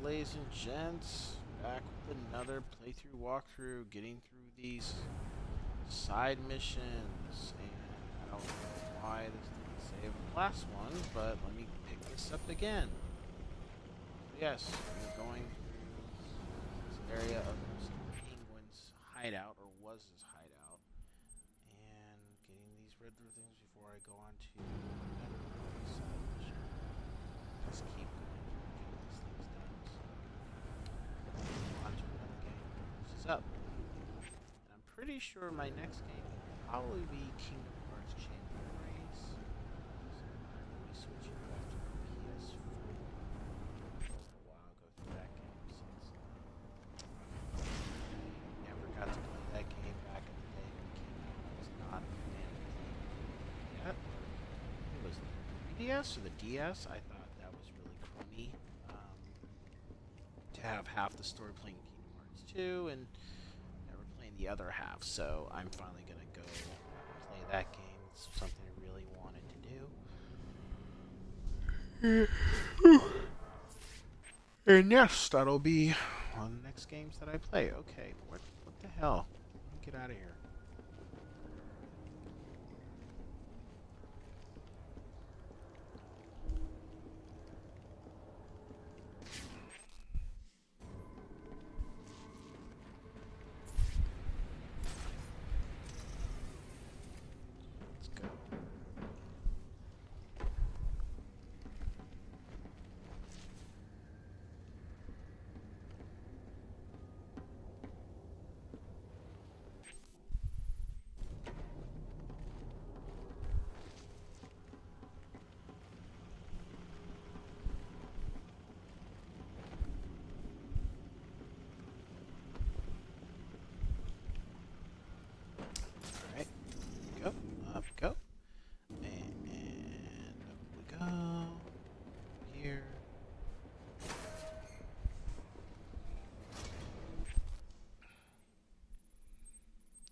ladies and gents, back with another playthrough walkthrough, getting through these side missions, and I don't know why this didn't save the last one, but let me pick this up again. So yes, we're going through this area of Mr. Penguin's hideout, or was his hideout, and getting these red things before I go on to another side mission. Just keep going through getting these things done. So, on to another game. This is up. And I'm pretty sure my next game will probably be Kingdom Hearts Chain of Memories. So I will be switching back to the PS4 for a while, go through that game since I never got to play that game back in the day when it came out. I was not a fan of playing it yet. It was the 3DS or the DS. I thought that was really crummy. To have half the story playing Kingdom Hearts 2 and never playing the other half, so I'm finally gonna go play that game. It's something I really wanted to do. And yes, that'll be one of the next games that I play. Okay, what the hell? Let me get out of here. Up we go. And up we go. Here.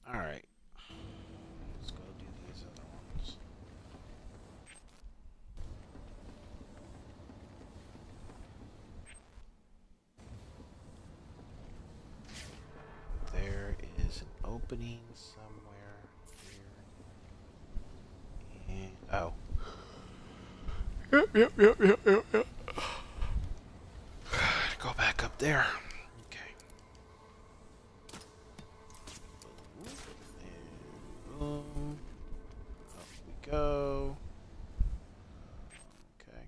Alright. Let's go do these other ones. There is an opening somewhere here. And oh. Yep. Go back up there. Okay. And boom. Up we go. Okay.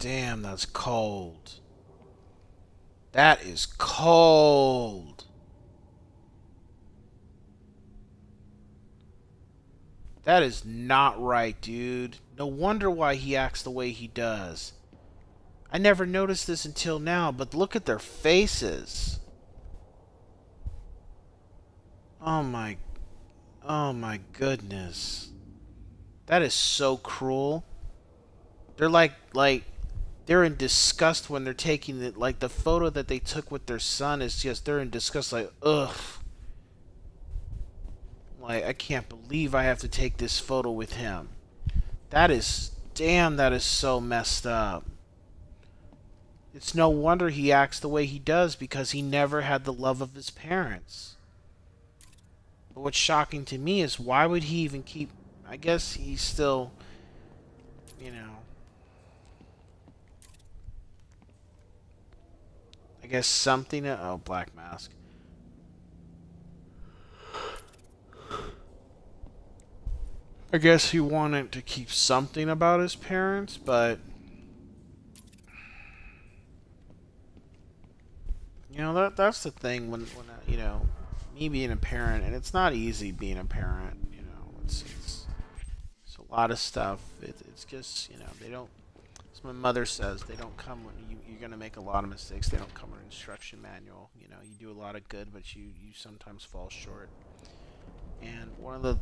Damn, that's cold. That is cold. That is not right, dude. No wonder why he acts the way he does. I never noticed this until now, but look at their faces. Oh my goodness. That is so cruel. They're like they're in disgust when they're taking it. Like the photo that they took with their son is just, they're in disgust, like, ugh. Like, I can't believe I have to take this photo with him. That is, damn, that is so messed up. It's no wonder he acts the way he does, because he never had the love of his parents. But what's shocking to me is, why would he even keep, I guess he's still, you know, I guess something. Oh, Black Mask. I guess he wanted to keep something about his parents, but you know that's the thing when you know me being a parent, and it's not easy being a parent. You know, it's a lot of stuff. It's just you know they don't. As my mother says, they don't come. You're gonna make a lot of mistakes. They don't come with an instruction manual. You know, you do a lot of good, but you sometimes fall short. And one of the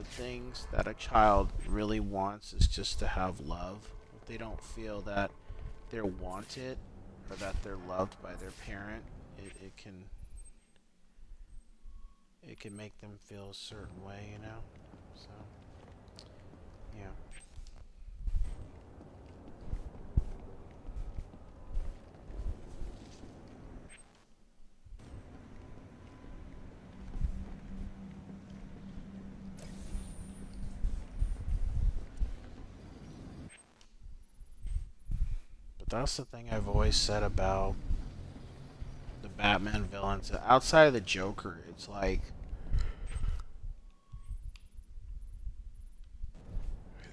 things that a child really wants is just to have love. If they don't feel that they're wanted or that they're loved by their parent, it can make them feel a certain way, you know. So yeah. But that's the thing I've always said about the Batman villains. Outside of the Joker, it's like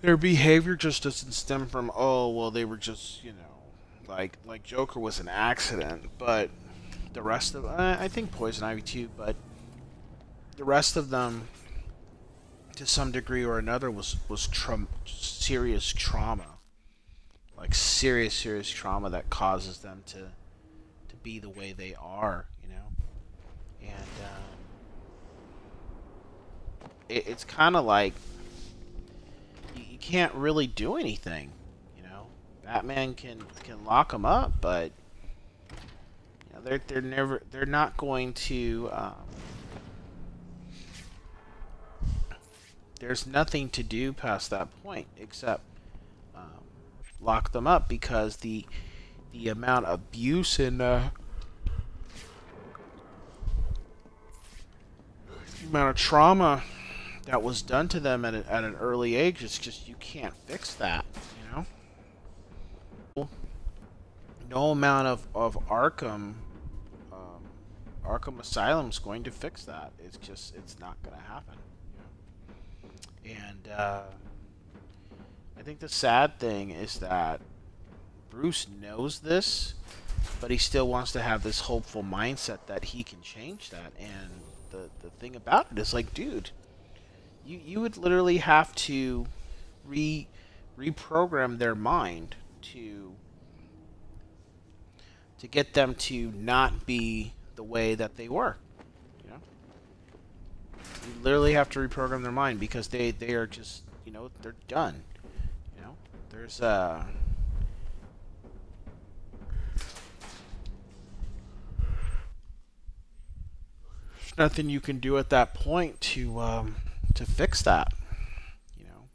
their behavior just doesn't stem from oh well they were just you know like Joker was an accident, but the rest of I think Poison Ivy too, but the rest of them to some degree or another was serious trauma, like serious trauma that causes them to be the way they are, you know, and it's kind of like you can't really do anything, you know. Batman can lock them up, but you know, they're not going to. There's nothing to do past that point except lock them up because the amount of abuse and the amount of trauma that was done to them at an early age, it's just you can't fix that, you know. No amount of Arkham Asylum's going to fix that. It's not going to happen. And I think the sad thing is that Bruce knows this, but he still wants to have this hopeful mindset that he can change that. And the thing about it is like, dude, you would literally have to reprogram their mind to get them to not be the way that they were. You know, you literally have to reprogram their mind because they are just, you know, they're done. You know, there's nothing you can do at that point to fix that. You know,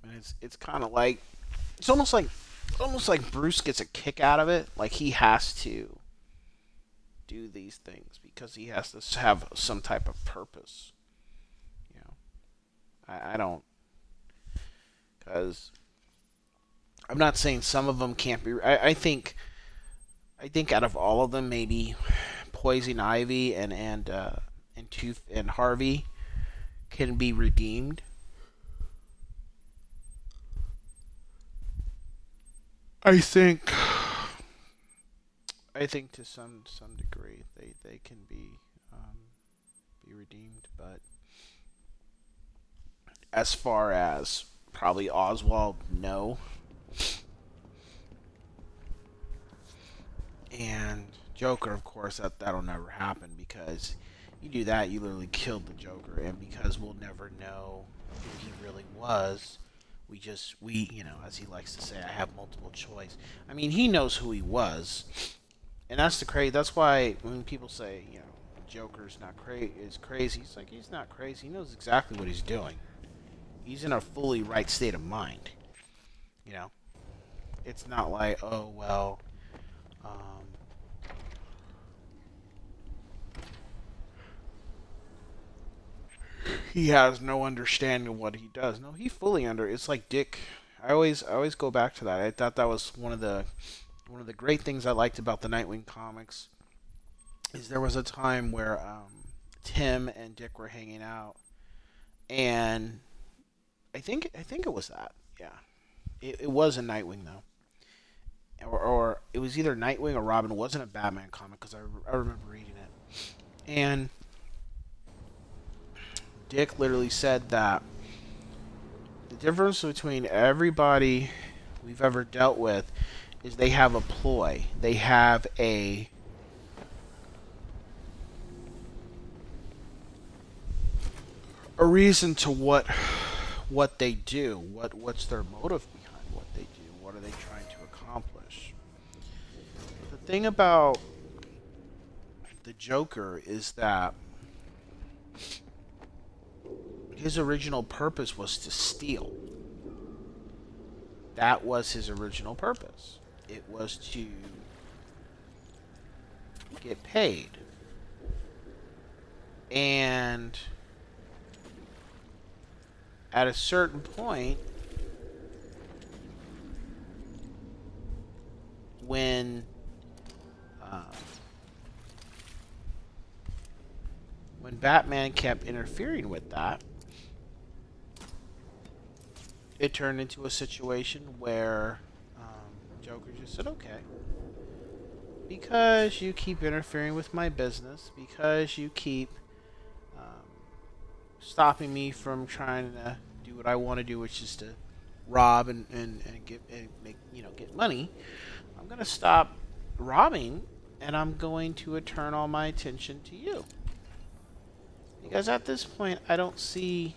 and it's kind of like it's almost like Bruce gets a kick out of it. Like he has to do these things because he has to have some type of purpose. You know, I don't, because I'm not saying some of them can't be. I think out of all of them, maybe Poison Ivy and Tooth and Harvey can be redeemed. I think to some degree they can be redeemed, but as far as probably Oswald, no. And Joker, of course, that'll never happen because you do that, you literally killed the Joker, and because we'll never know who he really was, we you know, as he likes to say, I have multiple choice. I mean, he knows who he was, and that's the crazy. That's why when people say, you know, Joker's not is crazy, it's like he's not crazy. He knows exactly what he's doing. He's in a fully right state of mind. You know, it's not like, oh well. He has no understanding of what he does. No, he fully under. It's like Dick. I always go back to that. I thought that was one of the great things I liked about the Nightwing comics. Is there was a time where Tim and Dick were hanging out, And I think it was that. Yeah, it was a Nightwing though, or it was either Nightwing or Robin. It wasn't a Batman comic because I remember reading it. And Dick literally said that the difference between everybody we've ever dealt with is they have a ploy. They have a reason to what they do. What's their motive behind what they do? What are they trying to accomplish? The thing about the Joker is that his original purpose was to steal. That was his original purpose. It was to get paid. And at a certain point, when Batman kept interfering with that, it turned into a situation where Joker just said, okay, because you keep interfering with my business, because you keep stopping me from trying to do what I want to do, which is to rob and get money, I'm going to stop robbing and I'm going to turn all my attention to you. Because at this point, I don't see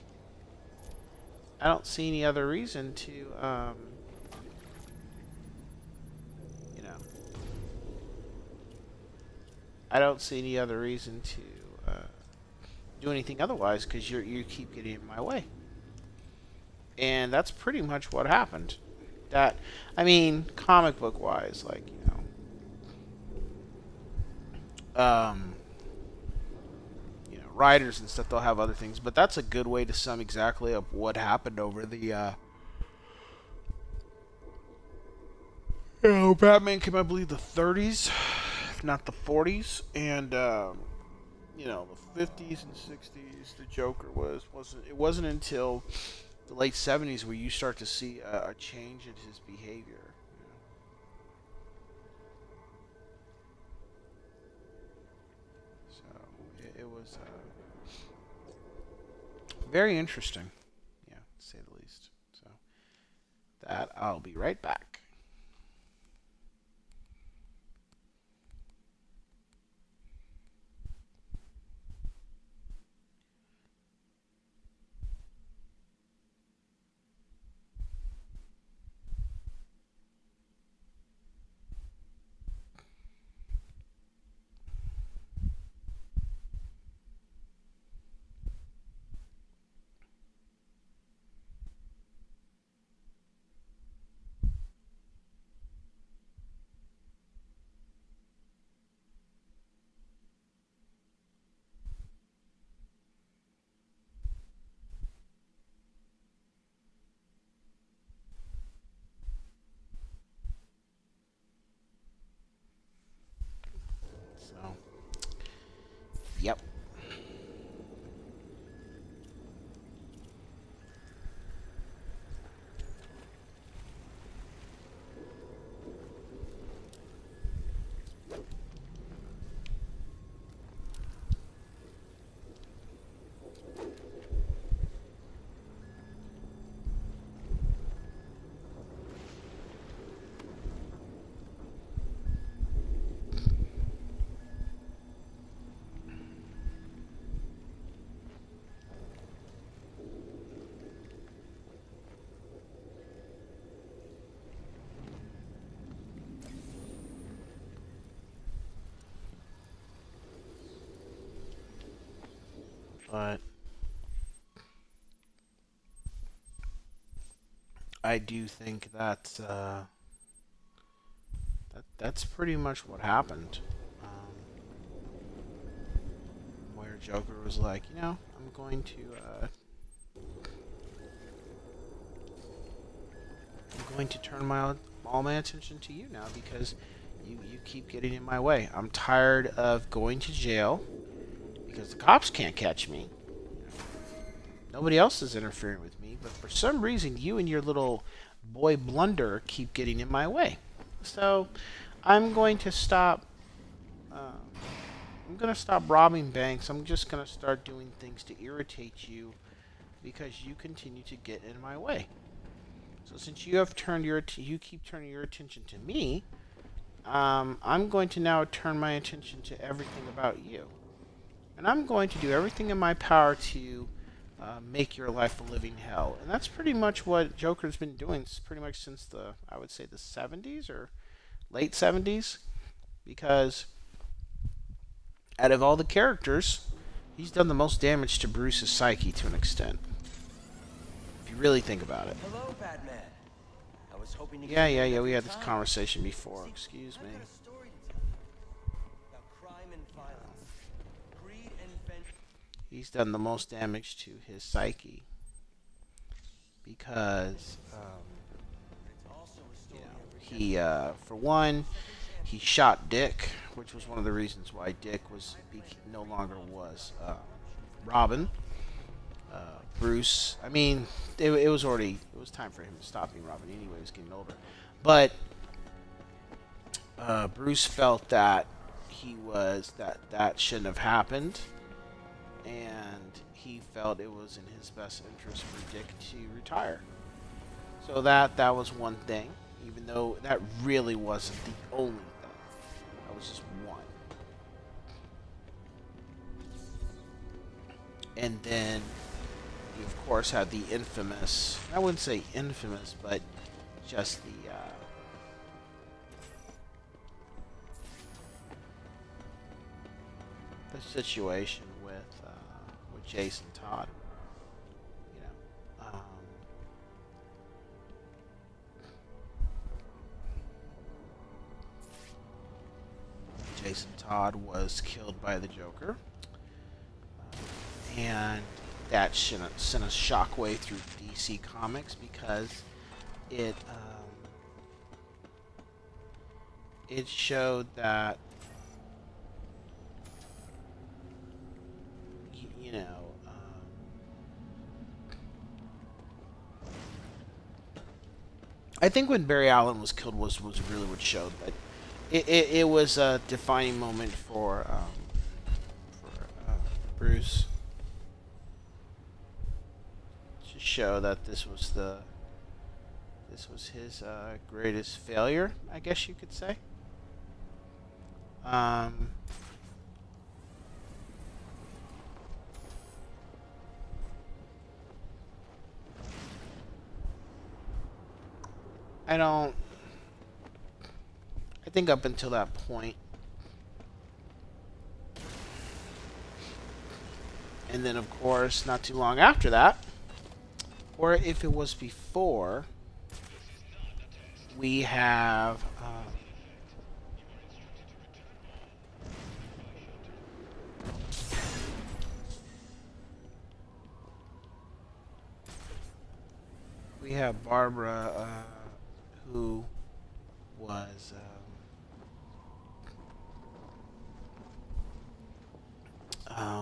any other reason to, I don't see any other reason to do anything otherwise because you keep getting in my way. And that's pretty much what happened. That, I mean, comic book wise, like, writers and stuff, they'll have other things, but that's a good way to sum exactly up what happened over the Batman came, I believe, the 30s, if not the 40s, and the 50s and 60s. The Joker wasn't until the late 70s where you start to see a change in his behavior. So it was very interesting, yeah, to say the least. So that I'll be right back. So, yep. But I do think that's pretty much what happened. Where Joker was like, I'm going to turn all my attention to you now because you keep getting in my way. I'm tired of going to jail because the cops can't catch me. Nobody else is interfering with me, but for some reason, you and your little boy blunder keep getting in my way. So, I'm going to stop. I'm going to stop robbing banks. I'm just going to start doing things to irritate you because you continue to get in my way. So since you have turned you keep turning your attention to me, I'm going to now turn my attention to everything about you. And I'm going to do everything in my power to make your life a living hell. And that's pretty much what Joker's been doing pretty much since I would say the 70s or late 70s. Because out of all the characters, he's done the most damage to Bruce's psyche to an extent. If you really think about it. Hello, Batman. I was hoping to Yeah, we had this conversation before. Excuse me. He's done the most damage to his psyche because he, for one, he shot Dick, which was one of the reasons why Dick no longer was Robin. Bruce, I mean, it was time for him to stop being Robin anyway. He was getting older, but Bruce felt that that shouldn't have happened. And he felt it was in his best interest for Dick to retire. So that was one thing, even though that really wasn't the only thing. That was just one. And then you of course had the infamous, I wouldn't say infamous, but just the situation with Jason Todd. You know, Jason Todd was killed by the Joker, and that sent a shockwave through DC Comics because it showed that, you know, I think when Barry Allen was killed was really what showed, but it was a defining moment for Bruce to show that this was his greatest failure, I guess you could say. I think up until that point, and then of course not too long after that, or if it was before, we have Barbara, who was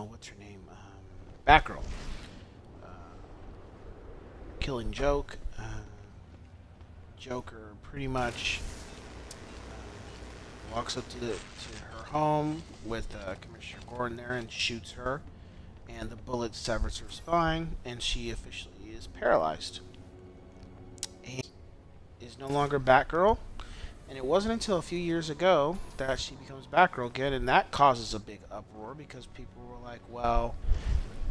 what's her name? Batgirl. Killing Joker. Joker pretty much walks up to her home with Commissioner Gordon there and shoots her, and the bullet severs her spine, and she officially is paralyzed. And is no longer Batgirl, and it wasn't until a few years ago that she becomes Batgirl again, and that causes a big uproar because people were like, well,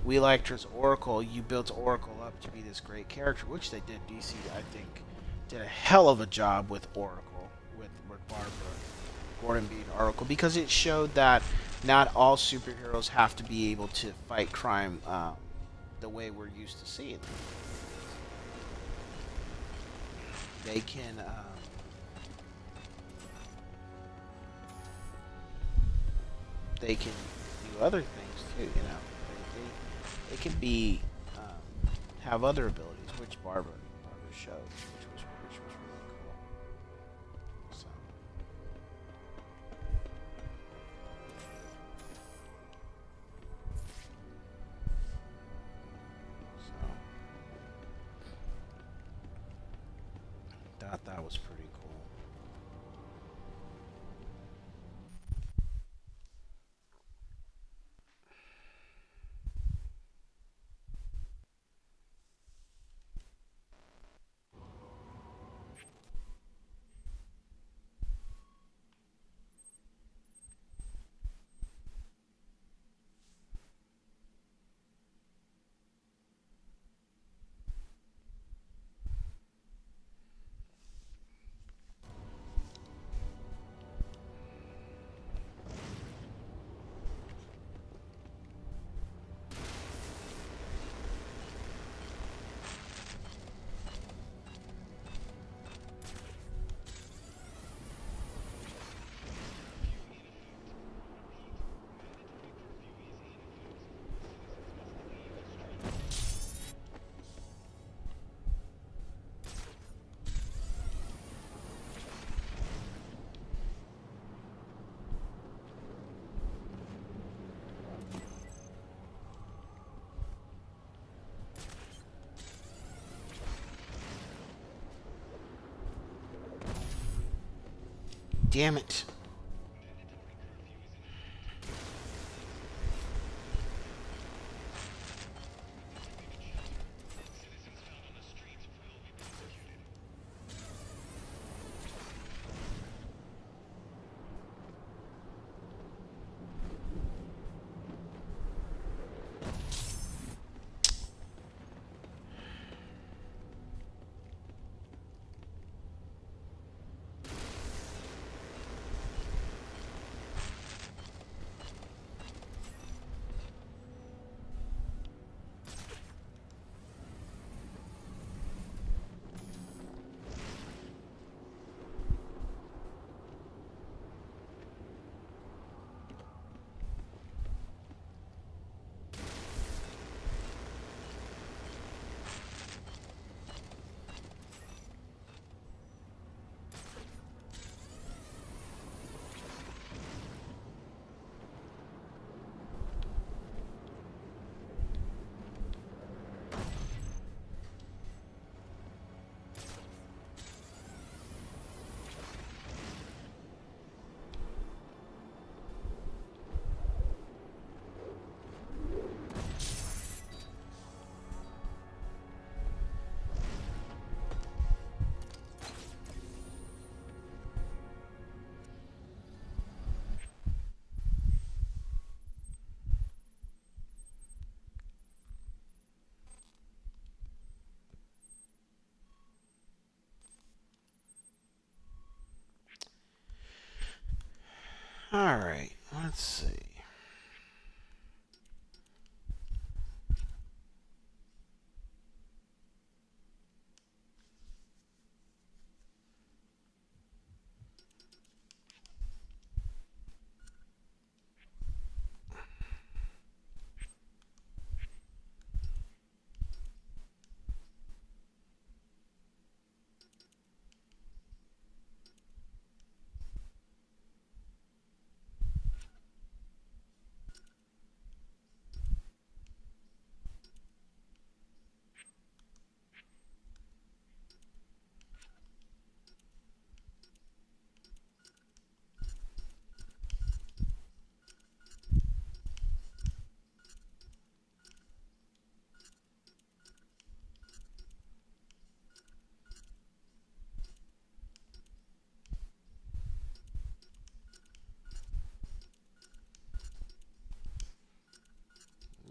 we liked her as Oracle, you built Oracle up to be this great character, which they did. DC, I think, did a hell of a job with Oracle, with Barbara Gordon being Oracle, because it showed that not all superheroes have to be able to fight crime the way we're used to seeing them. They can do other things too, you know. They can be have other abilities, which Barbara showed, which was really cool. So that was pretty cool. Damn it. Alright, let's see.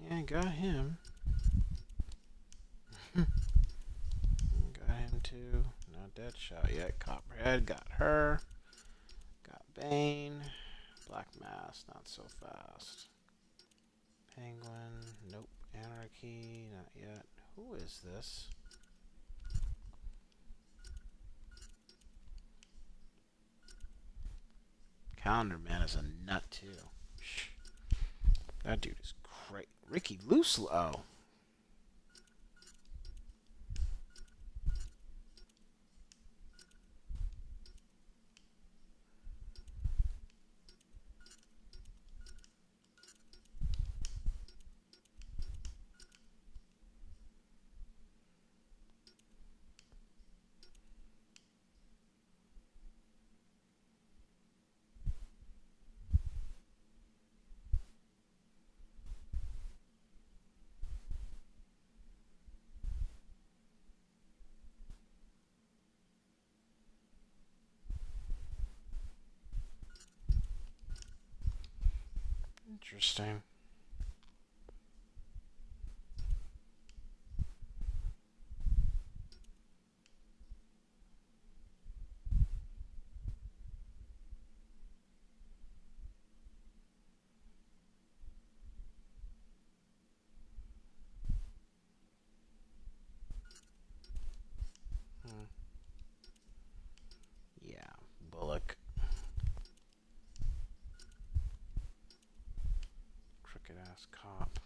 Yeah, got him. Got him too. Not dead shot yet. Copperhead got her. Got Bane. Black Mass, not so fast. Penguin, nope. Anarchy, not yet. Who is this? Calendar Man is a nut too. That dude is great. Ricky Looslow. Oh. Interesting. Yeah, Bullock. Crooked ass cop.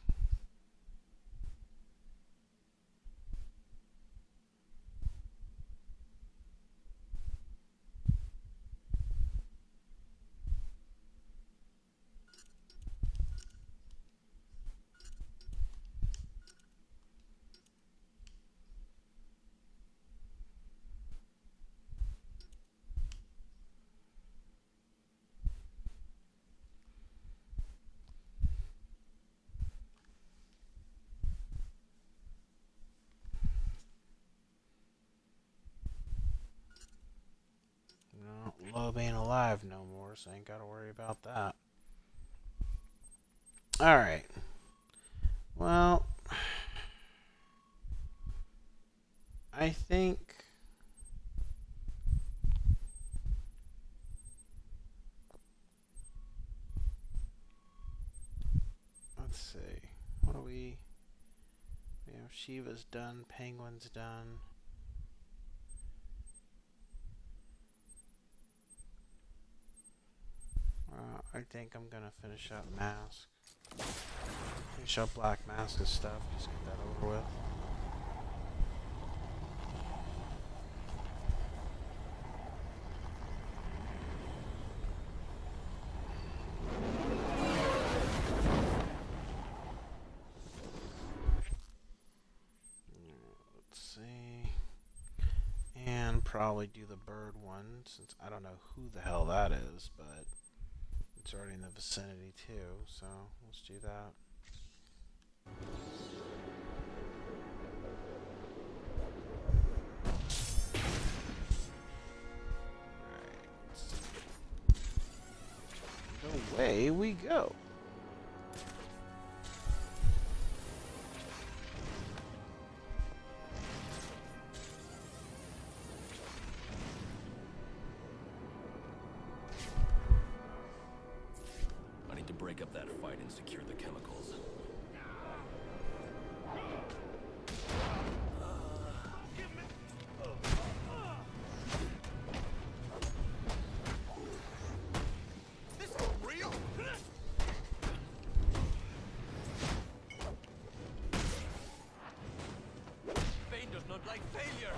No, Loeb ain't alive no more, so ain't gotta worry about that. Alright. Well, I think... Let's see. What do we... You know, Shiva's done, Penguin's done. I think I'm gonna finish up Mask. Finish up Black Mask's stuff, just get that over with. Let's see. And probably do the bird one, since I don't know who the hell that is, but it's already in the vicinity too, so let's do that. Alright. Away we go. Break up that fight and secure the chemicals. This is real. Bane does not like failure.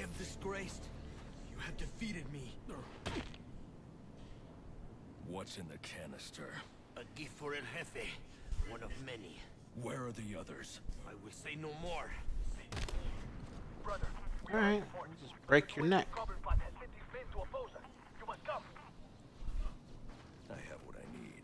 am disgraced. You have defeated me. What's in the canister? A gift for El Jefe. One of many. Where are the others? I will say no more. Alright, just break your neck. I have what I need.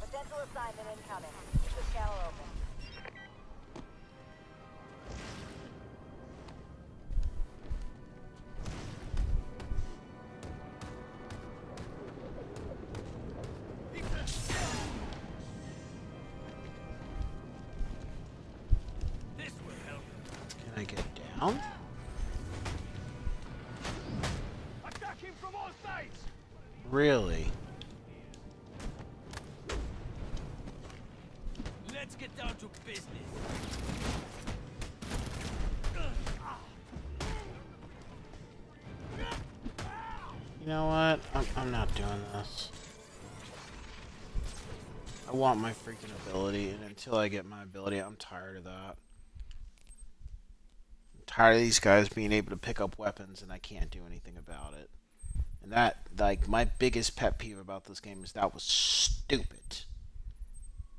Potential assignment incoming. Keep the channel open. This will help. Can I get down? Attack him from all sides! Really? Let's get down to business. You know what? I'm not doing this. I want my freaking ability, and until I get my ability, I'm tired of that. I'm tired of these guys being able to pick up weapons, and I can't do anything about it. And that, like, my biggest pet peeve about this game is that was stupid.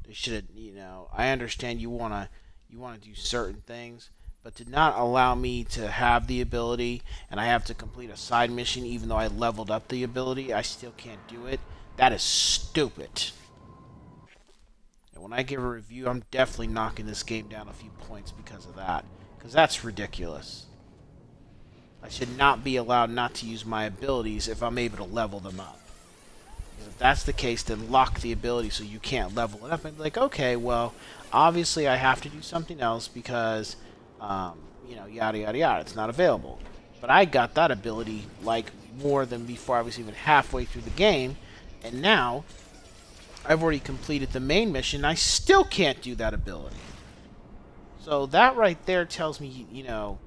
They should have, you know, I understand you wanna do certain things, but to not allow me to have the ability and I have to complete a side mission even though I leveled up the ability, I still can't do it. That is stupid. And when I give a review, I'm definitely knocking this game down a few points because of that. Because that's ridiculous. I should not be allowed not to use my abilities if I'm able to level them up. Because if that's the case, then lock the ability so you can't level it up. And be like, okay, well, obviously I have to do something else because, you know, yada, yada, yada. It's not available. But I got that ability, like, more than before I was even halfway through the game. And now, I've already completed the main mission, I still can't do that ability. So that right there tells me, you know,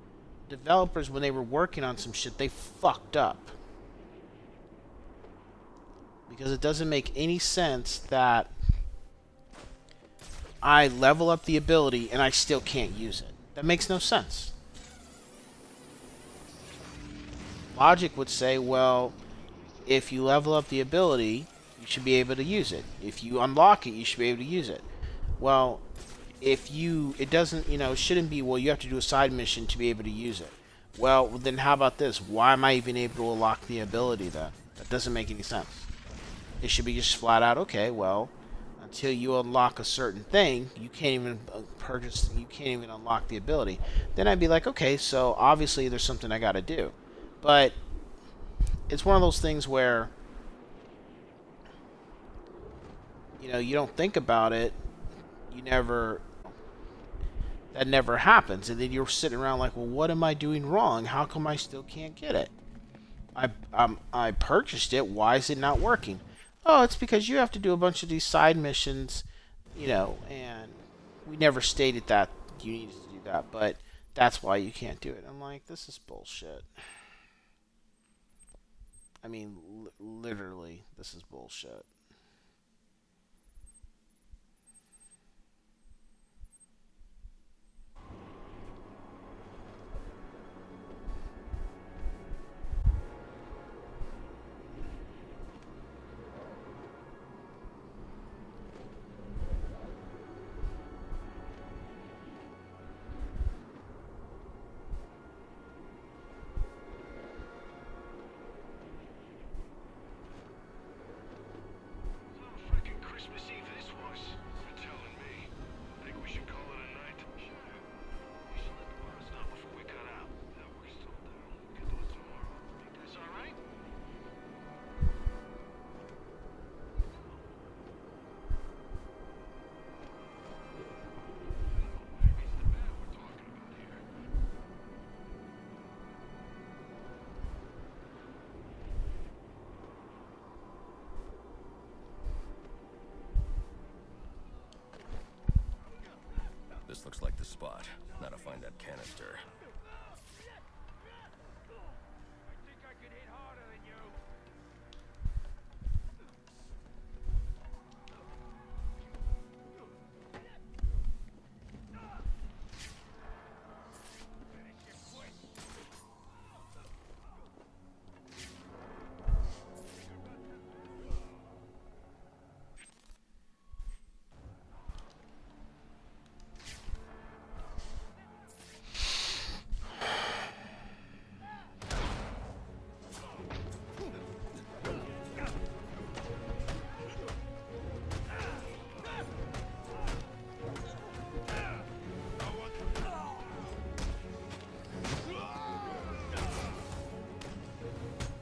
developers, when they were working on some shit, they fucked up. Because it doesn't make any sense that I level up the ability and I still can't use it. That makes no sense. Logic would say, well, if you level up the ability, you should be able to use it. If you unlock it, you should be able to use it. Well, if you, it doesn't, you know, it shouldn't be, well, you have to do a side mission to be able to use it. Well, then how about this? Why am I even able to unlock the ability then? That doesn't make any sense. It should be just flat out, okay, well, until you unlock a certain thing, you can't even purchase, you can't even unlock the ability. Then I'd be like, okay, so obviously there's something I gotta do. But it's one of those things where, you know, you don't think about it, you never, that never happens. And then you're sitting around like, well, what am I doing wrong? How come I still can't get it? I purchased it, why is it not working? Oh, it's because you have to do a bunch of these side missions, you know, and we never stated that you needed to do that, but that's why you can't do it. I'm like, this is bullshit. I mean, literally, this is bullshit. This looks like the spot. Now to find that canister. I think I can hit harder than you. Finish it quick.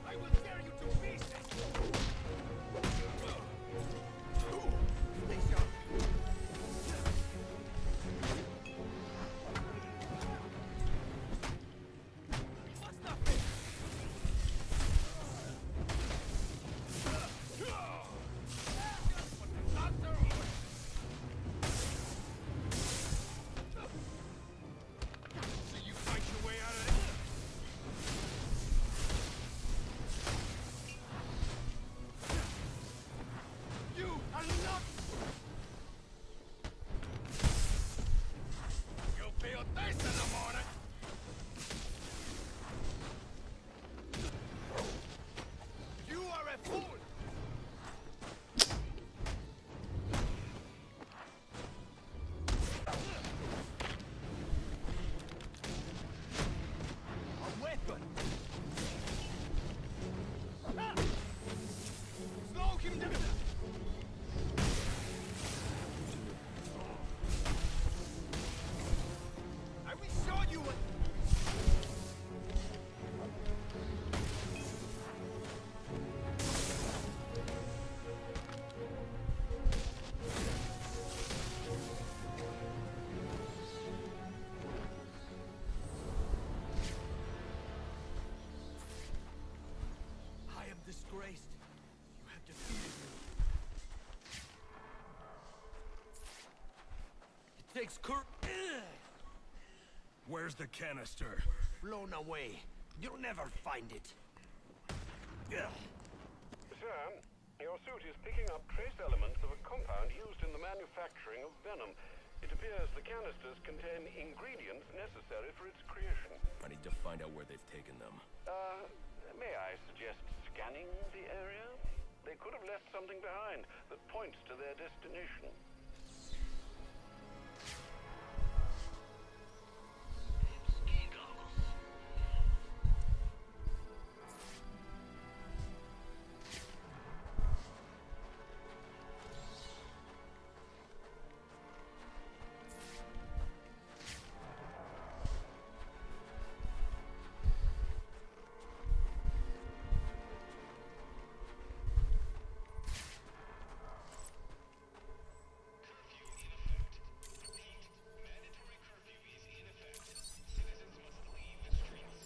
I will tear you to pieces. Stay sharp. What's nothing? So you fight your way out of it? You are not. You'll feel this in the morning. You are a fool. A weapon. Ah! Slow him down. I will show you what. I am disgraced. You have defeated me. It takes Where's the canister? Blown away. You'll never find it. Sir, your suit is picking up trace elements of a compound used in the manufacturing of venom. It appears the canisters contain ingredients necessary for its creation. I need to find out where they've taken them. May I suggest scanning the area? They could have left something behind that points to their destination.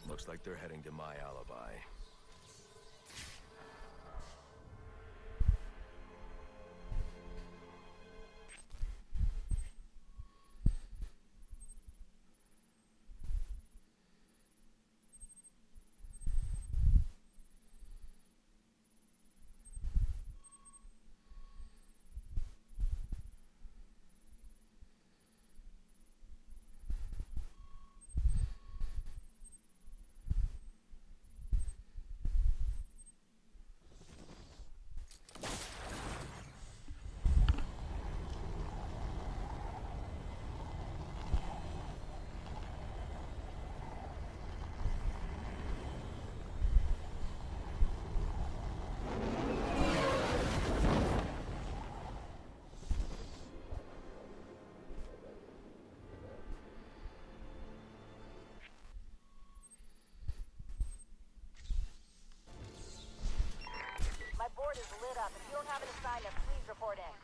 Looks like they're heading to my alibi. board is lit up. If you don't have an assignment, please report in.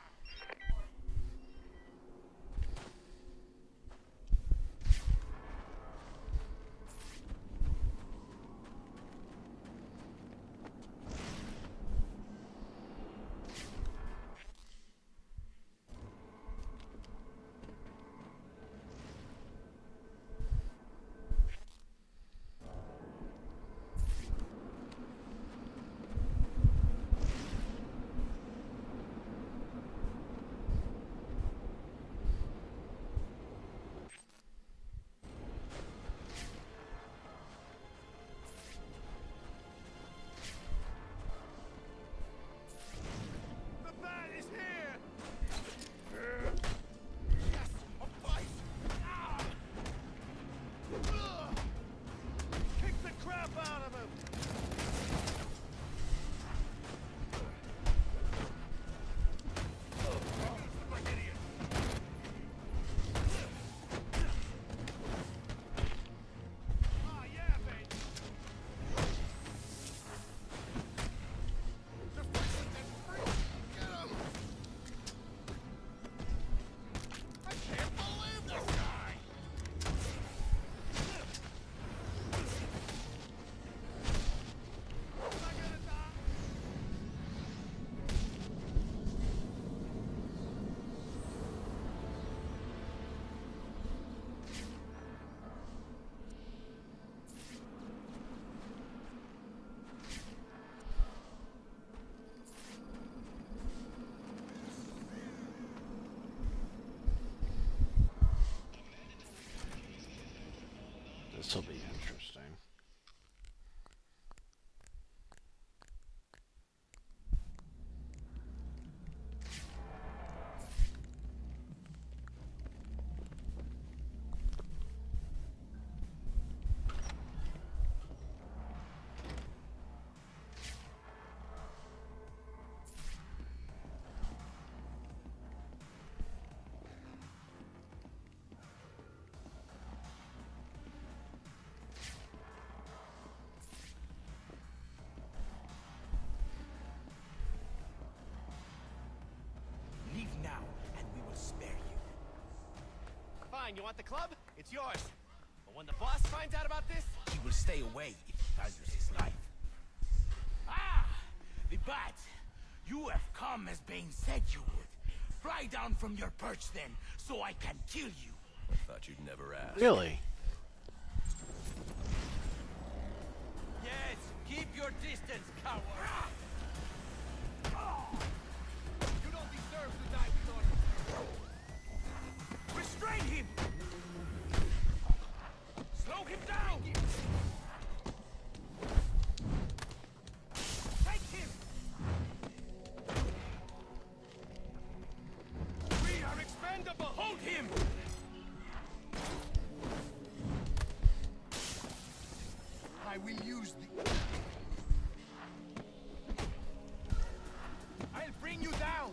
fine. You want the club? It's yours. But when the boss finds out about this, He will stay away if he values his life. Ah! The bat! You have come as Bane said you would. Fly down from your perch then, so I can kill you. I thought you'd never ask. Really? yes, keep your distance, coward. You don't deserve to die with Restrain him! Slow him down! Take him! We are expendable! Hold him! I will use the... I'll bring you down!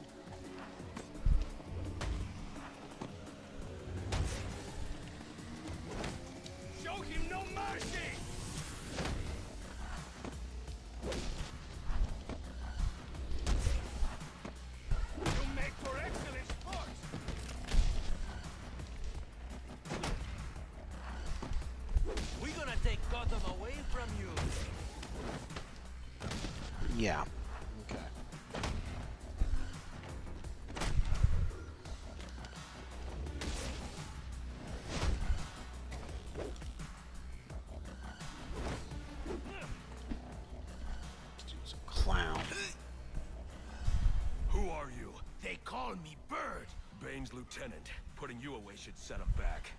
Show him no mercy! You make for excellent sport! We're gonna take Gotham away from you. Yeah. Okay. This dude's a clown. Who are you? They call me Bird. Bane's lieutenant. Putting you away should set him back.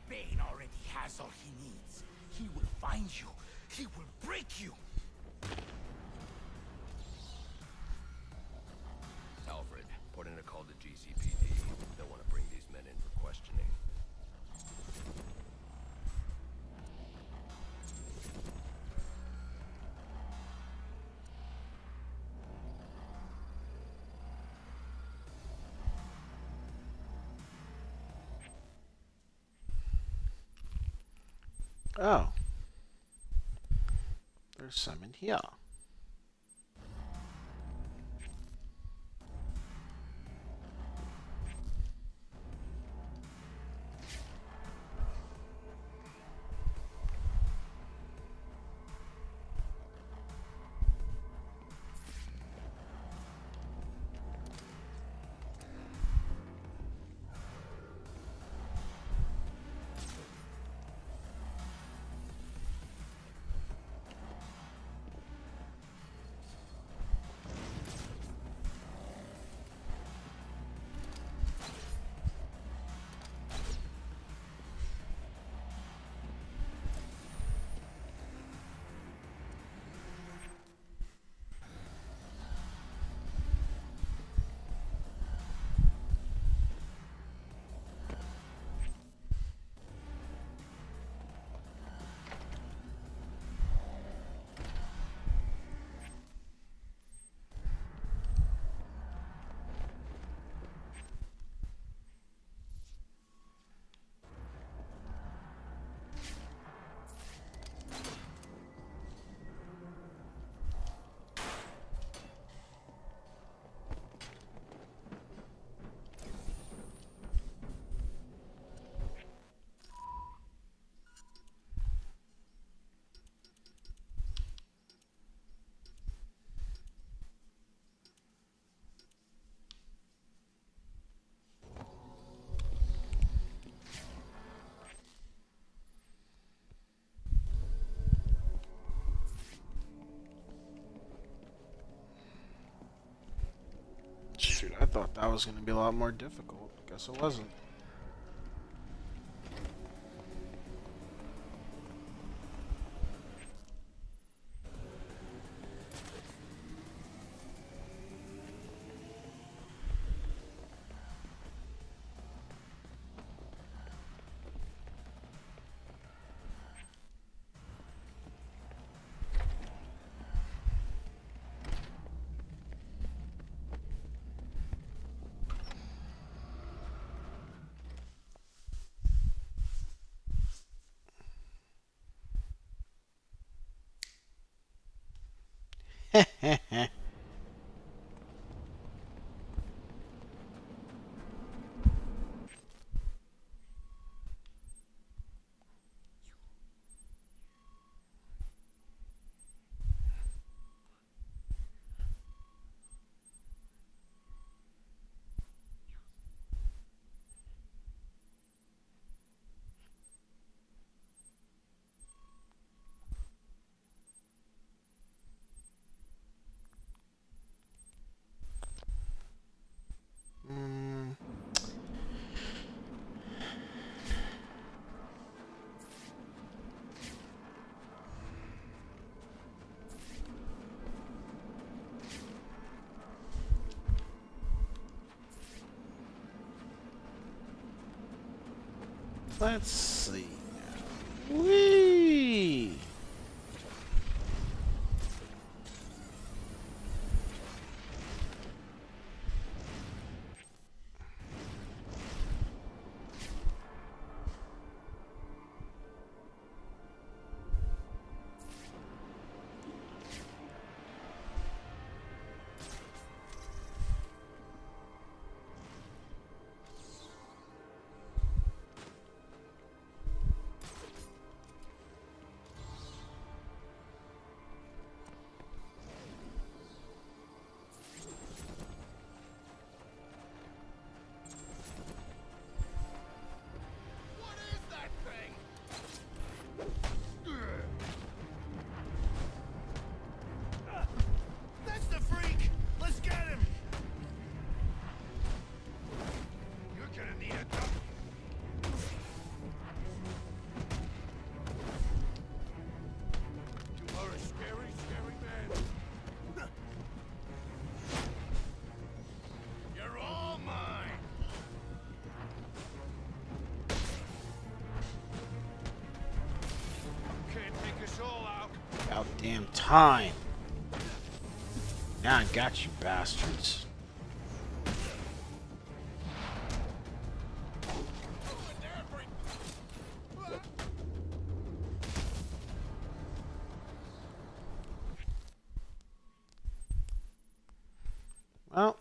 Bane already has all he needs. He will find you. He will break you. Alfred, put in a call to GCPD. They'll want to bring these men in for questioning. Oh. There's some in here. Shoot, I thought that was going to be a lot more difficult. Guess it wasn't. Let's see. Whee! What is that thing? That's the freak! Let's get him! You're gonna need a dump. You are a scary, scary man. You're all mine! Can't take us all out. About damn time. Now I got you, bastards. Well,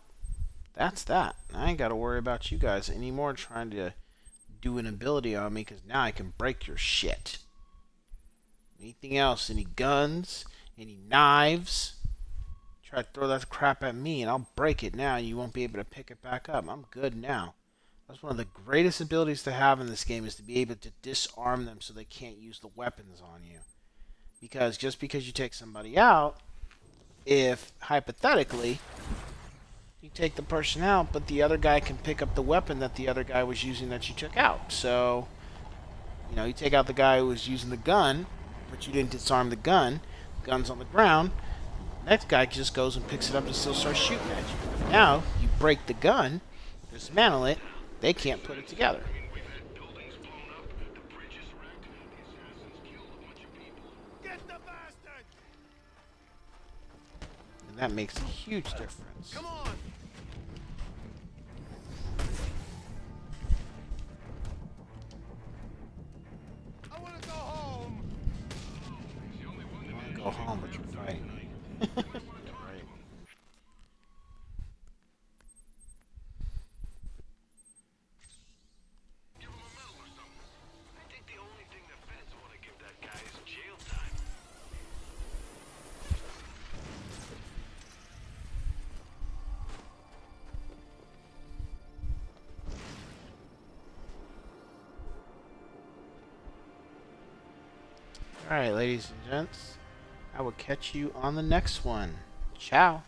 that's that. I ain't got to worry about you guys anymore trying to do an ability on me, because now I can break your shit. Anything else? Any guns? Any knives? Try to throw that crap at me and I'll break it now and you won't be able to pick it back up. I'm good now. That's one of the greatest abilities to have in this game, is to be able to disarm them so they can't use the weapons on you. Because just because you take somebody out, if hypothetically you take the person out but the other guy can pick up the weapon that the other guy was using that you took out. So, you know, you take out the guy who was using the gun, but you didn't disarm the gun. The gun's on the ground. Next guy just goes and picks it up and still starts shooting at you. Now, you break the gun, dismantle it, they can't put it together. Get the bastard! And that makes a huge difference. Come on! I want to go home! You want to go home, but you're fighting. Right. Give him a medal or something. I think the only thing the feds want to give that guy is jail time. Alright, ladies and gents. I will catch you on the next one. Ciao.